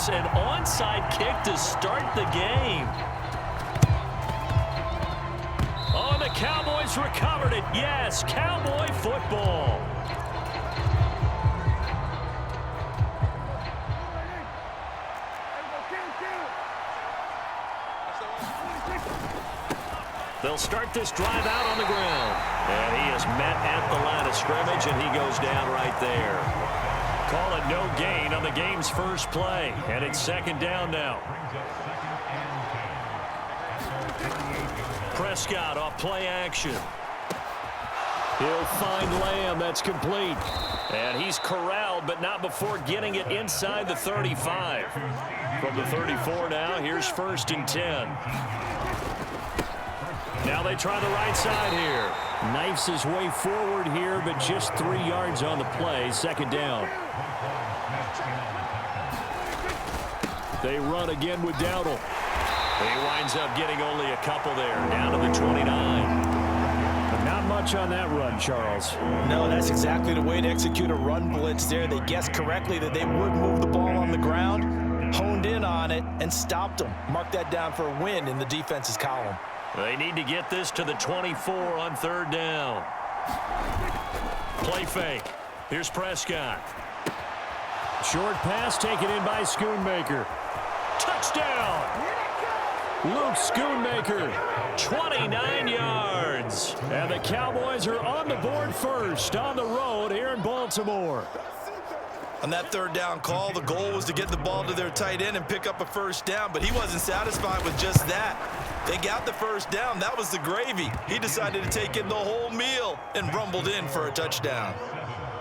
this, an onside kick to start the game. Oh, the Cowboys recovered it. Yes, Cowboy football. They'll start this drive out on the ground. And he is met at the line of scrimmage, and he goes down right there. Call it no gain on the game's first play. And it's second down now. Prescott off play action. He'll find Lamb. That's complete. And he's corralled, but not before getting it inside the 35. From the 34 now, here's 1st and 10. Now they try the right side here. Knifes his way forward here, but just 3 yards on the play. Second down. They run again with Dowdle. He winds up getting only a couple there, down to the 29. But not much on that run, Charles. No, that's exactly the way to execute a run blitz there. They guessed correctly that they would move the ball on the ground, honed in on it, and stopped them. Mark that down for a win in the defense's column. They need to get this to the 24 on 3rd down. Play fake. Here's Prescott. Short pass taken in by Schoonmaker. Touchdown! Luke Schoonmaker, 29 yards. And the Cowboys are on the board first on the road here in Baltimore. On that 3rd down call, the goal was to get the ball to their tight end and pick up a 1st down, but he wasn't satisfied with just that. They got the 1st down. That was the gravy. He decided to take in the whole meal and rumbled in for a touchdown.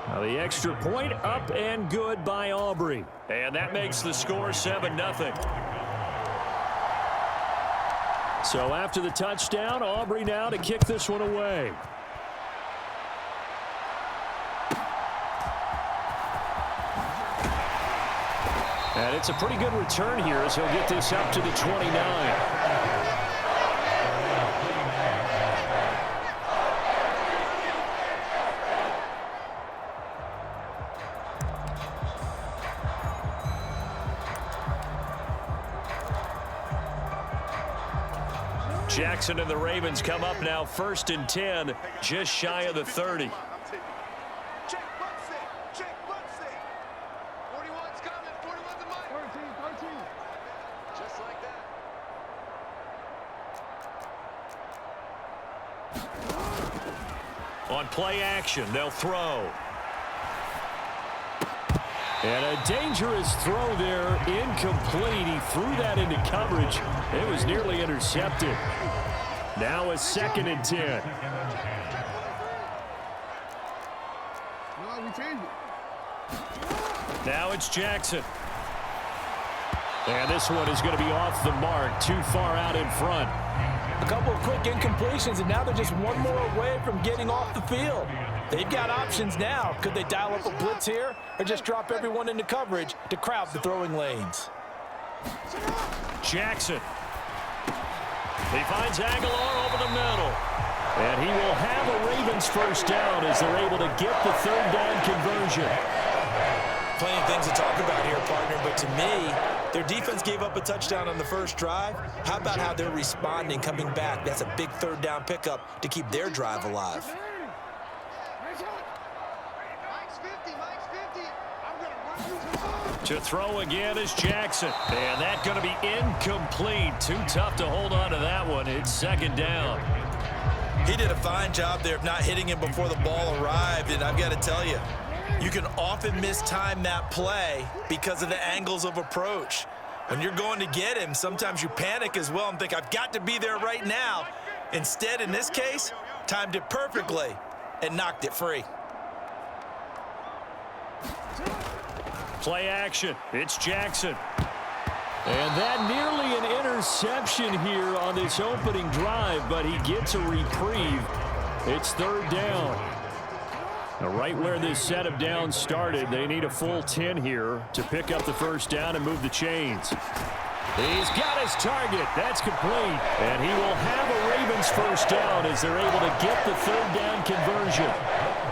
Now the extra point up and good by Aubrey. And that makes the score 7-0. So after the touchdown, Aubrey now to kick this one away. And it's a pretty good return here as he'll get this up to the 29. Jackson and the Ravens come up now 1st and 10, just shy of the 30. On play action, they'll throw. And a dangerous throw there, incomplete. He threw that into coverage. It was nearly intercepted. Now a 2nd and 10. Now it's Jackson. And this one is going to be off the mark, too far out in front. A couple of quick incompletions, and now they're just one more away from getting off the field. They've got options now. Could they dial up a blitz here or just drop everyone into coverage to crowd the throwing lanes? Jackson. He finds Aguilar over the middle. And he will have a Ravens 1st down as they're able to get the 3rd down conversion. Plenty of things to talk about here, partner, but to me, their defense gave up a touchdown on the 1st drive. How about how they're responding, coming back? That's a big 3rd down pickup to keep their drive alive. To throw again is Jackson. And that's going to be incomplete. Too tough to hold on to that one. It's 2nd down. He did a fine job there of not hitting him before the ball arrived, and I've got to tell you, you can often mistime that play because of the angles of approach. When you're going to get him, sometimes you panic as well and think, I've got to be there right now. Instead, in this case, timed it perfectly and knocked it free. Play action. It's Jackson. And that nearly an interception here on this opening drive, but he gets a reprieve. It's 3rd down. Now, right where this set of downs started, they need a full 10 here to pick up the 1st down and move the chains. He's got his target. That's complete. And he will have a Ravens 1st down as they're able to get the 3rd down conversion.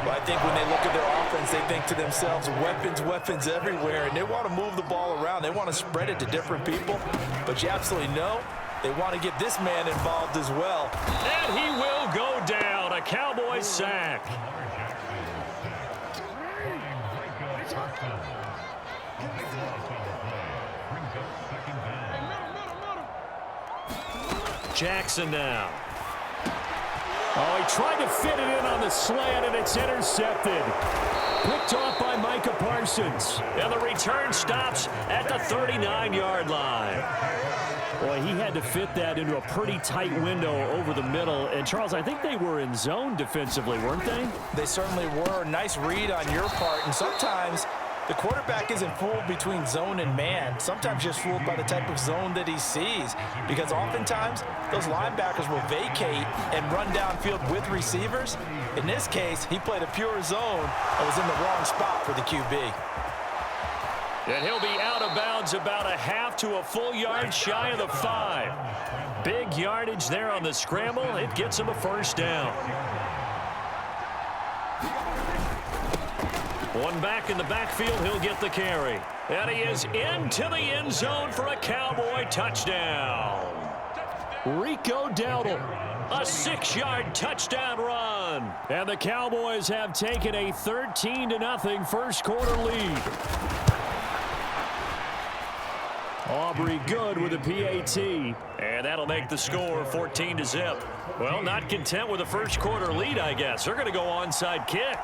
Well, I think when they look at their offense, they think to themselves, weapons, weapons everywhere, and they want to move the ball around. They want to spread it to different people, but you absolutely know they want to get this man involved as well. And he will go down, a Cowboys sack. Jackson now. Oh, he tried to fit it in on the slant, and it's intercepted. Picked off by Micah Parsons. And the return stops at the 39-yard line. Boy, he had to fit that into a pretty tight window over the middle. And, Charles, I think they were in zone defensively, weren't they? They certainly were. Nice read on your part. And sometimes the quarterback isn't fooled between zone and man. Sometimes just fooled by the type of zone that he sees. Because oftentimes, those linebackers will vacate and run downfield with receivers. In this case, he played a pure zone and was in the wrong spot for the QB. And he'll be out of bounds about a half to a full yard shy of the 5. Big yardage there on the scramble. It gets him a first down. One back in the backfield, he'll get the carry. And he is into the end zone for a Cowboy touchdown. Rico Dowdle, a 6-yard touchdown run. And the Cowboys have taken a 13-0 first quarter lead. Aubrey Good with a PAT. And that'll make the score 14-0. Well, not content with a first quarter lead, I guess. They're going to go onside kick.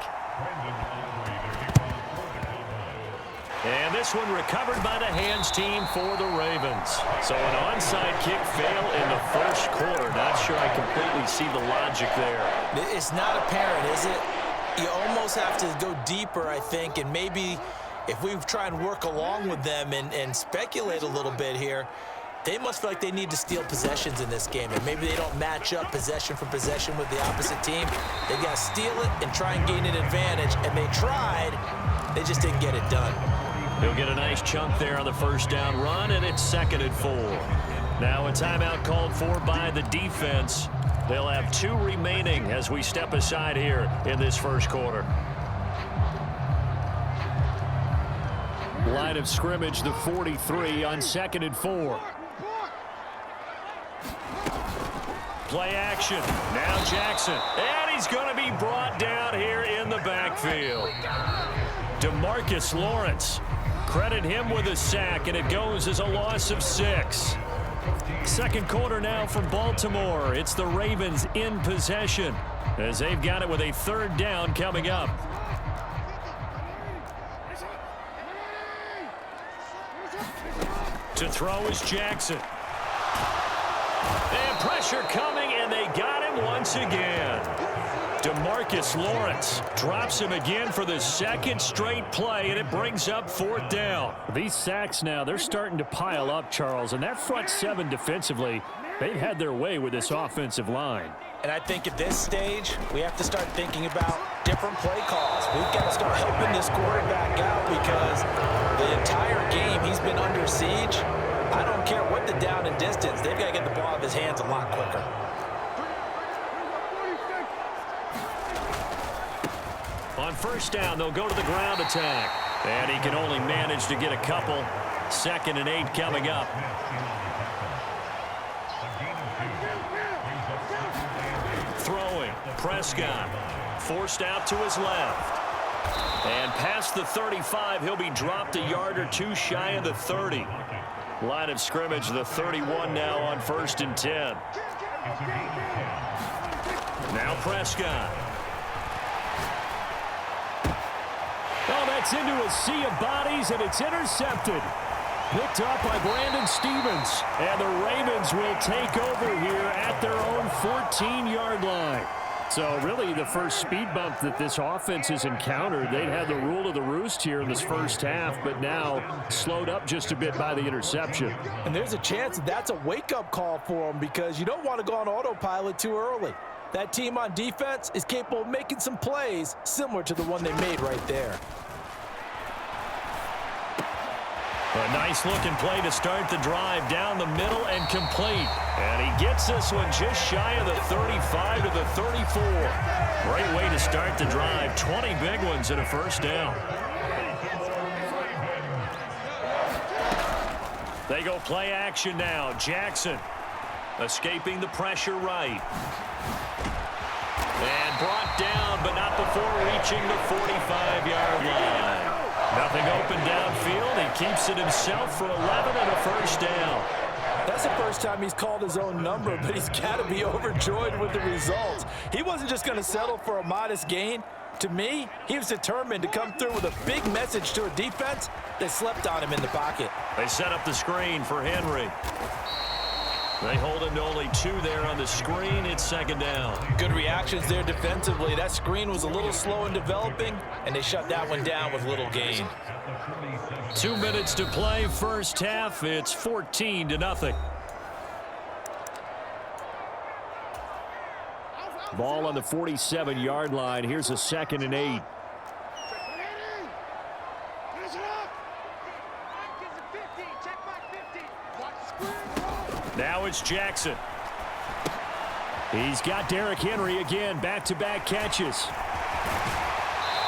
And this one recovered by the hands team for the Ravens. So an onside kick fail in the first quarter. Not sure I completely see the logic there. It's not apparent, is it? You almost have to go deeper, I think, and maybe if we try and work along with them and speculate a little bit here, they must feel like they need to steal possessions in this game, and maybe they don't match up possession for possession with the opposite team. They got to steal it and try and gain an advantage, and they tried. They just didn't get it done. He'll get a nice chunk there on the first down run, and it's 2nd and 4. Now a timeout called for by the defense. They'll have 2 remaining as we step aside here in this first quarter. Line of scrimmage, the 43 on 2nd and 4. Play action. Now Jackson. And he's going to be brought down here in the backfield. DeMarcus Lawrence. Credit him with a sack, and it goes as a loss of 6. Second quarter now from Baltimore. It's the Ravens in possession as they've got it with a 3rd down coming up. To throw is Jackson. And pressure coming, and they got him once again. DeMarcus Lawrence drops him again for the 2nd straight play, and it brings up 4th down. These sacks now, they're starting to pile up, Charles, and that front 7 defensively, they've had their way with this offensive line. And I think at this stage, we have to start thinking about different play calls. We've got to start helping this quarterback out because the entire game he's been under siege. I don't care what the down and distance. They've got to get the ball out of his hands a lot quicker. On first down, they'll go to the ground attack. And he can only manage to get a couple. 2nd and 8 coming up. Throwing, Prescott. Forced out to his left. And past the 35, he'll be dropped a yard or 2 shy of the 30. Line of scrimmage, the 31 now on 1st and 10. Now Prescott. Oh, that's into a sea of bodies, and it's intercepted. Picked up by Brandon Stevens. And the Ravens will take over here at their own 14-yard line. So really the first speed bump that this offense has encountered. They'd had the rule of the roost here in this first half, but now slowed up just a bit by the interception. And there's a chance that's a wake-up call for them because you don't want to go on autopilot too early. That team on defense is capable of making some plays similar to the one they made right there. A nice-looking play to start the drive down the middle and complete. And he gets this one just shy of the 35 to the 34. Great way to start the drive. 20 big ones and a first down. They go play action now. Jackson escaping the pressure right. And brought down, but not before reaching the 45-yard line. Nothing open downfield. He keeps it himself for 11 and a first down. That's the first time he's called his own number, but he's got to be overjoyed with the results. He wasn't just going to settle for a modest gain. To me, he was determined to come through with a big message to a defense that slept on him in the pocket. They set up the screen for Henry. They hold him to only 2 there on the screen. It's second down. Good reactions there defensively. That screen was a little slow in developing, and they shut that one down with little gain. 2 minutes to play, first half. It's 14-0. Ball on the 47-yard line. Here's a 2nd and 8. Now it's Jackson. He's got Derrick Henry again. Back-to-back catches.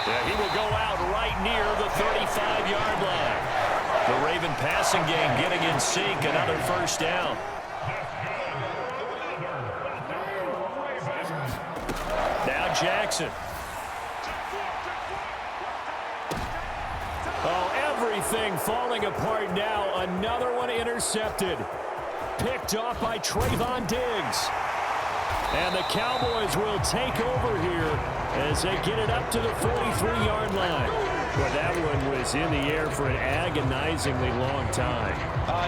Yeah, he will go out right near the 35-yard line. The Raven passing game getting in sync. Another first down. Now Jackson. Oh, everything falling apart now. Another one intercepted. Picked off by Trayvon Diggs. And the Cowboys will take over here as they get it up to the 43-yard line. Well, that one was in the air for an agonizingly long time.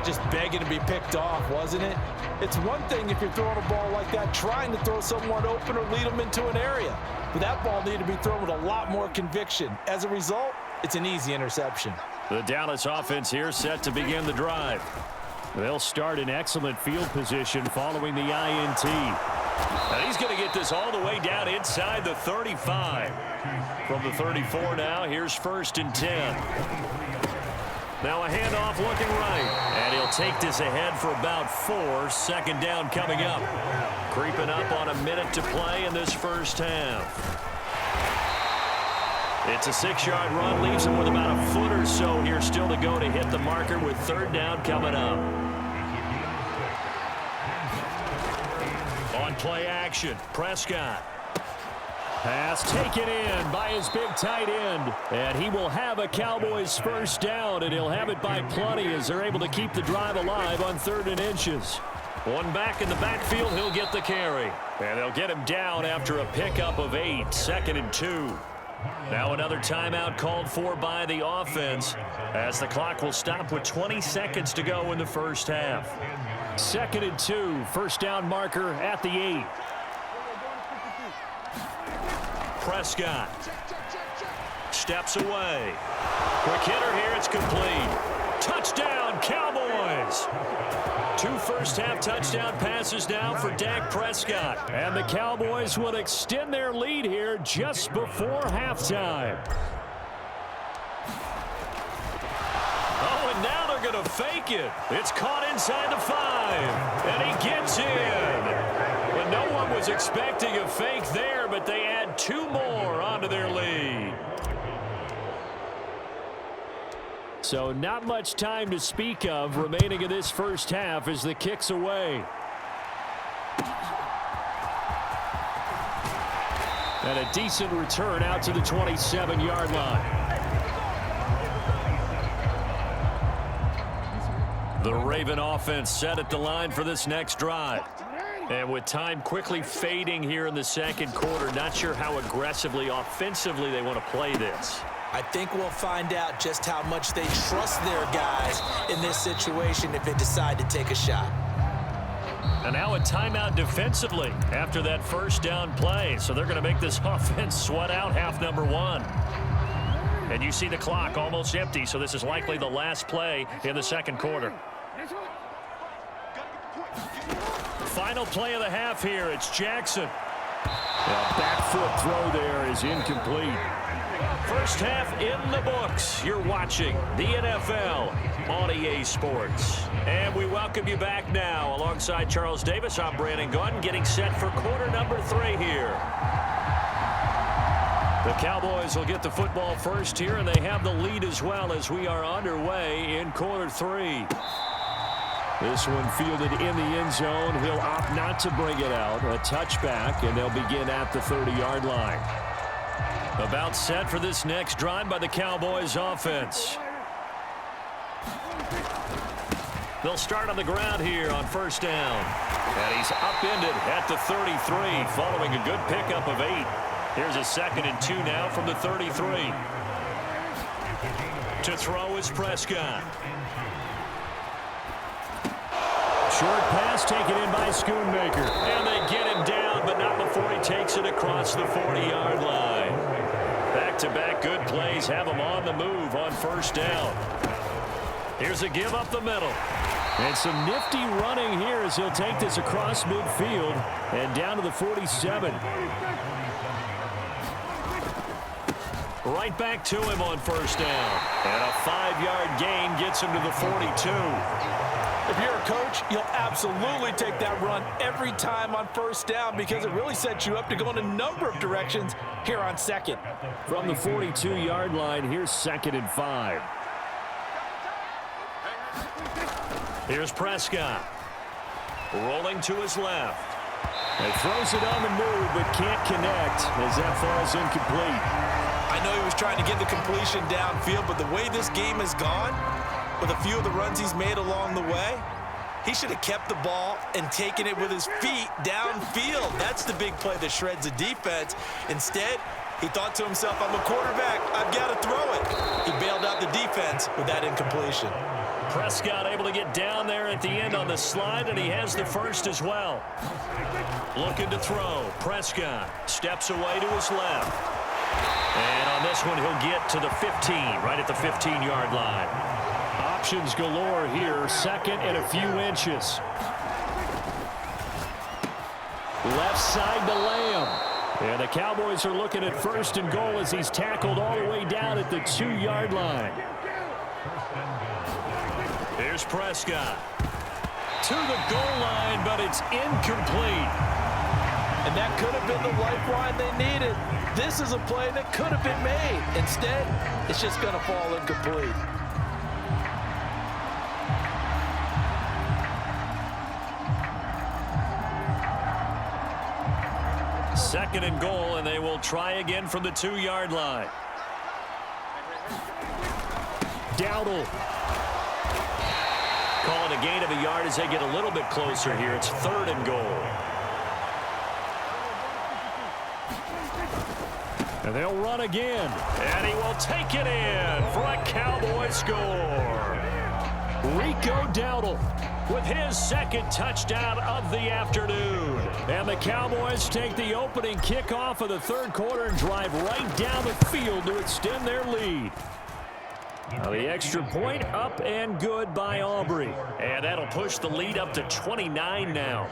Just begging to be picked off, wasn't it? It's one thing if you're throwing a ball like that, trying to throw someone open or lead them into an area. But that ball needed to be thrown with a lot more conviction. As a result, it's an easy interception. The Dallas offense here set to begin the drive. They'll start in excellent field position following the INT. And he's going to get this all the way down inside the 35. From the 34 now, here's 1st and 10. Now a handoff looking right. And he'll take this ahead for about 4. Second down coming up. Creeping up on a minute to play in this first half. It's a 6-yard run, leaves him with about a foot or so here still to go to hit the marker with 3rd down coming up. On play action, Prescott. Pass taken in by his big tight end. And he will have a Cowboys first down, and he'll have it by plenty as they're able to keep the drive alive on 3rd and inches. One back in the backfield, he'll get the carry. And they'll get him down after a pickup of 8, 2nd and 2. Now another timeout called for by the offense as the clock will stop with 20 seconds to go in the first half. 2nd and 2, first down marker at the 8. Prescott steps away. Quick hitter here, it's complete. Touchdown, Cowboys! 2 first-half touchdown passes now for Dak Prescott. And the Cowboys will extend their lead here just before halftime. Oh, and now they're going to fake it. It's caught inside the 5. And he gets in. But no one was expecting a fake there, but they add 2 more onto their lead. So not much time to speak of remaining in this first half as the kick's away. And a decent return out to the 27-yard line. The Raven offense set at the line for this next drive. And with time quickly fading here in the second quarter, not sure how aggressively, offensively they want to play this. I think we'll find out just how much they trust their guys in this situation if they decide to take a shot. And now a timeout defensively after that first down play. So they're going to make this offense sweat out half number 1. And you see the clock almost empty, so this is likely the last play in the second quarter. Final play of the half here. It's Jackson. A back foot throw there is incomplete. First half in the books. You're watching the NFL on EA Sports. And we welcome you back now. Alongside Charles Davis, I'm Brandon Gunn, getting set for quarter number 3 here. The Cowboys will get the football first here, and they have the lead as well as we are underway in quarter 3. This one fielded in the end zone. He'll opt not to bring it out. A touchback, and they'll begin at the 30-yard line. About set for this next drive by the Cowboys offense. They'll start on the ground here on first down. And he's upended at the 33 following a good pickup of 8. Here's a 2nd and 2 now from the 33. To throw is Prescott. Short pass taken in by Schoonmaker. And they get him down, but not before he takes it across the 40-yard line. Back-to-back good plays have him on the move on first down. Here's a give up the middle. And some nifty running here as he'll take this across midfield and down to the 47. Right back to him on first down. And a 5-yard gain gets him to the 42. If you're a coach, you'll absolutely take that run every time on first down because it really sets you up to go in a number of directions here on second. From the 42-yard line, here's 2nd and 5. Here's Prescott. Rolling to his left. He throws it on the move but can't connect as that falls incomplete. I know he was trying to get the completion downfield, but the way this game has gone, with a few of the runs he's made along the way, he should have kept the ball and taken it with his feet downfield. That's the big play that shreds the defense. Instead, he thought to himself, I'm a quarterback, I've got to throw it. He bailed out the defense with that incompletion. Prescott able to get down there at the end on the slide, and he has the first as well. Looking to throw. Prescott steps away to his left. And on this one, he'll get to the 15, right at the 15-yard line. Options galore here, 2nd and a few inches. Left side to Lamb. And the Cowboys are looking at 1st and goal as he's tackled all the way down at the 2-yard line. Here's Prescott. To the goal line, but it's incomplete. And that could have been the lifeline they needed. This is a play that could have been made. Instead, it's just going to fall incomplete. Second and goal, and they will try again from the 2-yard line. Dowdle. Calling a gain of a yard as they get a little bit closer here. It's 3rd and goal. And they'll run again. And he will take it in for a Cowboy score. Rico Dowdle with his 2nd touchdown of the afternoon. And the Cowboys take the opening kickoff of the 3rd quarter and drive right down the field to extend their lead. Now the extra point up and good by Aubrey. And that'll push the lead up to 29 now.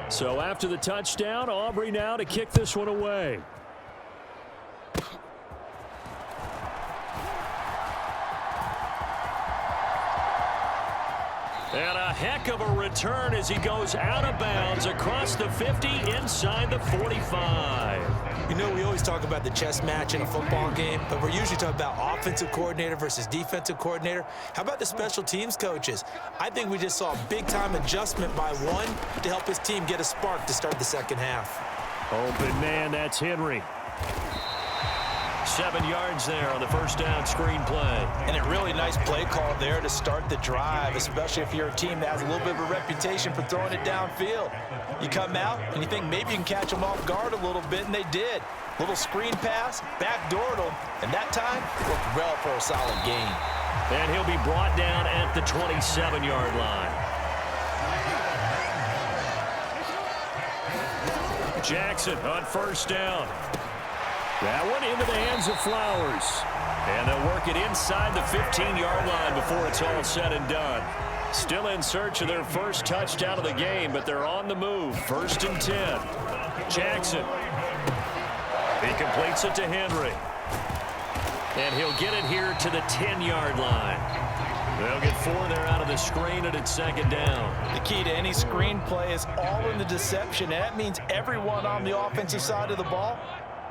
So after the touchdown, Aubrey now to kick this one away. And a heck of a return as he goes out of bounds across the 50 inside the 45. You know, we always talk about the chess match in a football game, but we're usually talking about offensive coordinator versus defensive coordinator. How about the special teams coaches? I think we just saw a big-time adjustment by one to help his team get a spark to start the second half. Open man, that's Henry. 7 yards there on the first down screen play. And a really nice play call there to start the drive, especially if you're a team that has a little bit of a reputation for throwing it downfield. You come out and you think maybe you can catch them off guard a little bit, and they did. Little screen pass, backdoored them, and that time worked well for a solid gain. And he'll be brought down at the 27-yard line. Jackson on first down. That one into the hands of Flowers. And they'll work it inside the 15-yard line before it's all said and done. Still in search of their first touchdown of the game, but they're on the move. 1st and 10. Jackson. He completes it to Henry. And he'll get it here to the 10-yard line. They'll get 4 there out of the screen, and it's 2nd down. The key to any screen play is all in the deception, and that means everyone on the offensive side of the ball.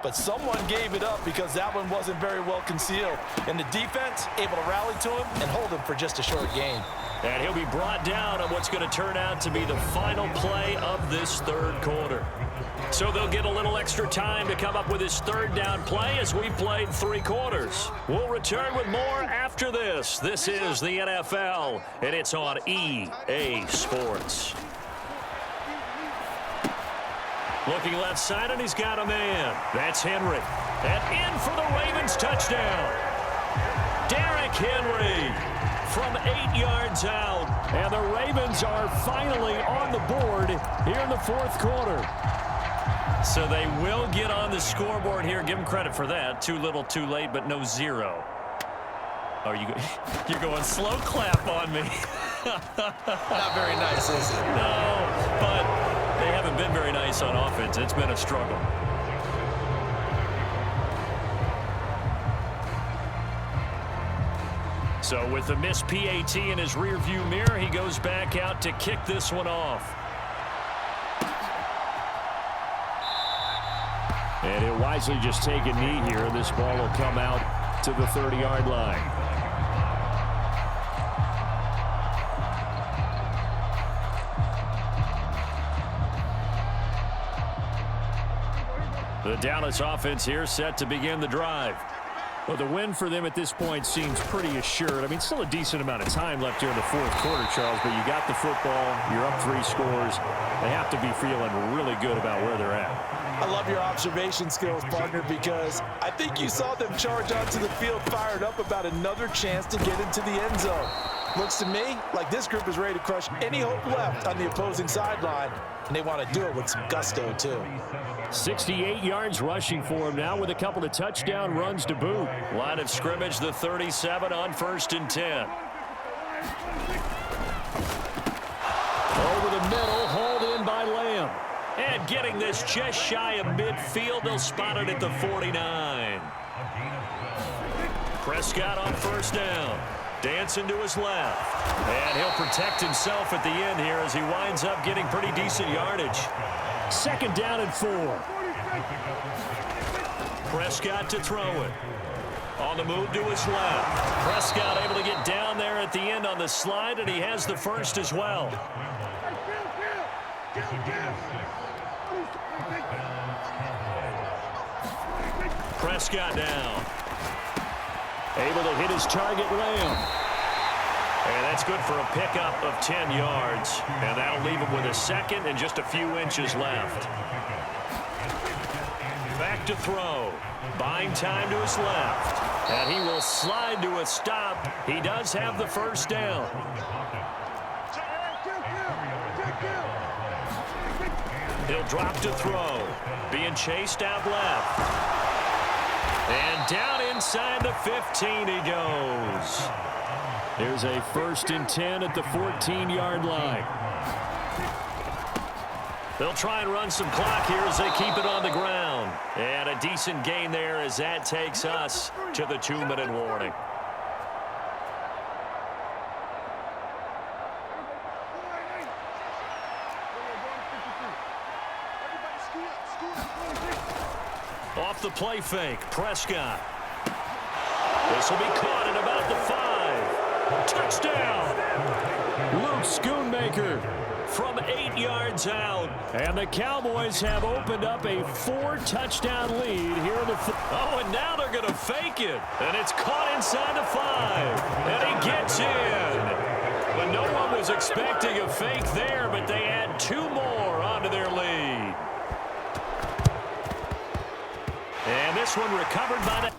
But someone gave it up because that one wasn't very well concealed. And the defense able to rally to him and hold him for just a short gain. And he'll be brought down on what's going to turn out to be the final play of this 3rd quarter. So they'll get a little extra time to come up with his 3rd down play as we played 3 quarters. We'll return with more after this. This is the NFL, and it's on EA Sports. Looking left side, and he's got a man. That's Henry. And in for the Ravens touchdown. Derrick Henry from 8 yards out. And the Ravens are finally on the board here in the 4th quarter. So they will get on the scoreboard here. Give them credit for that. Too little, too late, but no 0. Oh, you're going slow clap on me. Not very nice, is it? No, but they haven't been very nice on offense. It's been a struggle. So with the missed PAT in his rearview mirror, he goes back out to kick this one off. And he'll wisely just take a knee here. This ball will come out to the 30-yard line. The Dallas offense here set to begin the drive. Well, the win for them at this point seems pretty assured. I mean, still a decent amount of time left here in the 4th quarter, Charles, but you got the football, you're up 3 scores. They have to be feeling really good about where they're at. I love your observation skills, partner, because I think you saw them charge onto the field fired up about another chance to get into the end zone. Looks to me like this group is ready to crush any hope left on the opposing sideline, and they want to do it with some gusto, too. 68 yards rushing for him now with a couple of touchdown runs to boot. Line of scrimmage, the 37 on 1st and 10. Over the middle, hauled in by Lamb. And getting this just shy of midfield, they'll spot it at the 49. Prescott on 1st down. Dancing to his left. And he'll protect himself at the end here as he winds up getting pretty decent yardage. 2nd down and 4. Prescott to throw it. On the move to his left. Prescott able to get down there at the end on the slide, and he has the first as well. Prescott down. Able to hit his target, Lamb. And that's good for a pickup of 10 yards. And that'll leave him with a 2nd and just a few inches left. Back to throw. Buying time to his left. And he will slide to a stop. He does have the 1st down. He'll drop to throw. Being chased out left. And down inside the 15 he goes. There's a 1st and 10 at the 14-yard line. They'll try and run some clock here as they keep it on the ground. And a decent gain there as that takes us to the 2-minute warning. Off the play fake, Prescott. This will be caught at about the 5. Touchdown! Luke Schoonmaker from 8 yards out. And the Cowboys have opened up a 4-touchdown lead here in the... Oh, and now they're going to fake it. And it's caught inside the 5. And he gets in. But no one was expecting a fake there, but they add 2 more onto their lead. And this one recovered by the...